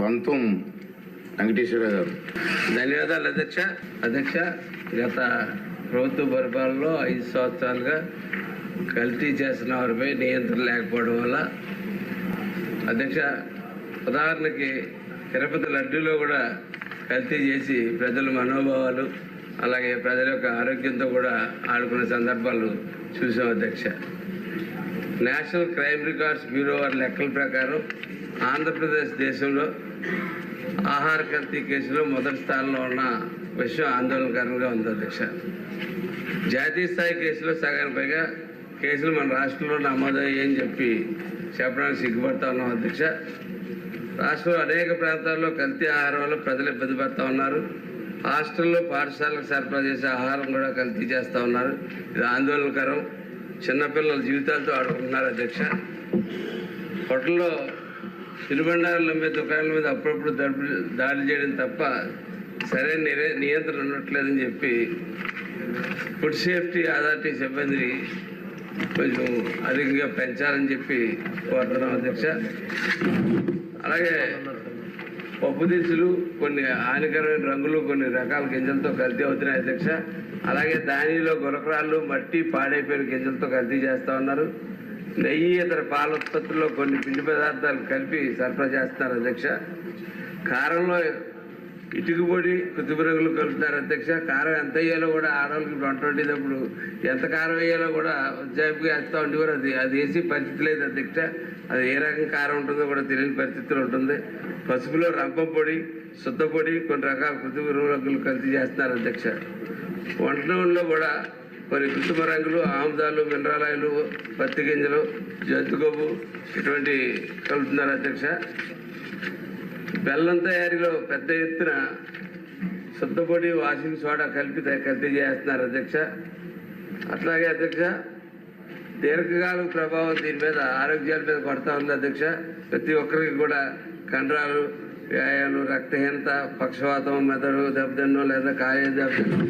పంతం వెంకటేశ్వర గారు. ధన్యవాదాలు అధ్యక్ష. అధ్యక్ష, గత ప్రభుత్వ పరిపాలనలో 5 సంవత్సరాలుగా కల్తీ చేసిన వారిపై నియంత్రణ లేకపోవడం వల్ల అధ్యక్ష, ఉదాహరణకి తిరుపతి లడ్డూలో కూడా కల్తీ చేసి ప్రజల మనోభావాలు అలాగే ప్రజల యొక్క ఆరోగ్యంతో కూడా ఆడుకునే సందర్భాలు చూసాం అధ్యక్ష. నేషనల్ క్రైమ్ రికార్డ్స్ బ్యూరో వారి లెక్కల ప్రకారం ఆంధ్రప్రదేశ్ దేశంలో ఆహార కల్తీ కేసులో మొదటి స్థానంలో ఉన్న విషయం ఆందోళనకరంగా ఉంది అధ్యక్ష. జాతీయ స్థాయి కేసులో సగానికి పైగా కేసులు మన రాష్ట్రంలో నమోదయ్యాయని చెప్పడానికి సిగ్గుపడతా ఉన్నాం అధ్యక్ష. రాష్ట్రంలో అనేక ప్రాంతాల్లో కల్తీ ఆహారం వల్ల ప్రజలు ఇబ్బంది పడుతూ ఉన్నారు. హాస్టల్లో పాఠశాలకు సరఫరా చేసే ఆహారం కూడా కల్తీ చేస్తూ ఉన్నారు. ఇది ఆందోళనకరం. చిన్నపిల్లల జీవితాలతో ఆడుకుంటున్నారు అధ్యక్ష. హోటల్లో తినుబండారాలు అమ్మే దుకాణాల మీద అప్పుడప్పుడు దాడి చేయడం తప్ప సరైన నియంత్రణ ఉండట్లేదని చెప్పి ఫుడ్ సేఫ్టీ అథారిటీ సిబ్బందిని కొంచెం అధికంగా పెంచాలని చెప్పి కోరుతున్నాం అధ్యక్ష. అలాగే పప్పు దినుసులు కొన్ని హానికరమైన రంగులు కొన్ని రకాల గింజలతో కల్తీ అవుతున్నాయి అధ్యక్ష. అలాగే ధాన్యంలో గులకరాళ్ళు మట్టి పాడైపోయిన గింజలతో కల్తీ చేస్తూ ఉన్నారు. నెయ్యి ఇతర పాల ఉత్పత్తుల్లో కొన్ని పిండి పదార్థాలు కలిపి సరఫరా చేస్తున్నారు అధ్యక్ష. కారంలో ఇటుక పొడి కృత్రిమ రంగులు కలుపుతున్నారు అధ్యక్ష. కారం ఎంత వేయాలో కూడా ఆడవాళ్ళకి వంట వండేటప్పుడు ఎంత కారం వేయాలో కూడా ఉజ్జాయింపుగా వేస్తూ ఉండేవారు. అది వేసి పరిస్థితి లేదు అధ్యక్ష. అది ఏ రకం కారం ఉంటుందో కూడా తెలియని పరిస్థితులు ఉంటుంది. పసుపులో రంపం పొడి శుద్ధ పొడి కొన్ని రకాల కృత్రిమ రంగులు కల్తీ చేస్తున్నారు అధ్యక్ష. వంట నూనెలో కూడా కొన్ని కృత్రిమ రంగులు ఆముదాలు మినరల్ ఆయిల్ పత్తి గింజలు జంతు కొవ్వు ఇటువంటి కలుపుతున్నారు అధ్యక్ష. బెల్లం తయారీలో పెద్ద ఎత్తున శుద్ధపొడి వాషింగ్ సోడా కలిపి కల్తీ చేస్తున్నారు అధ్యక్ష. అట్లాగే అధ్యక్ష, దీర్ఘకాలం ప్రభావం దీని మీద ఆరోగ్యాల మీద పడతా ఉంది అధ్యక్ష. ప్రతి ఒక్కరికి కూడా కండరాలు వ్యాయాలు రక్తహీనత పక్షవాతం మెదడు దెబ్బతిన్నో లేదా కాయ దెబ్బతిన్నో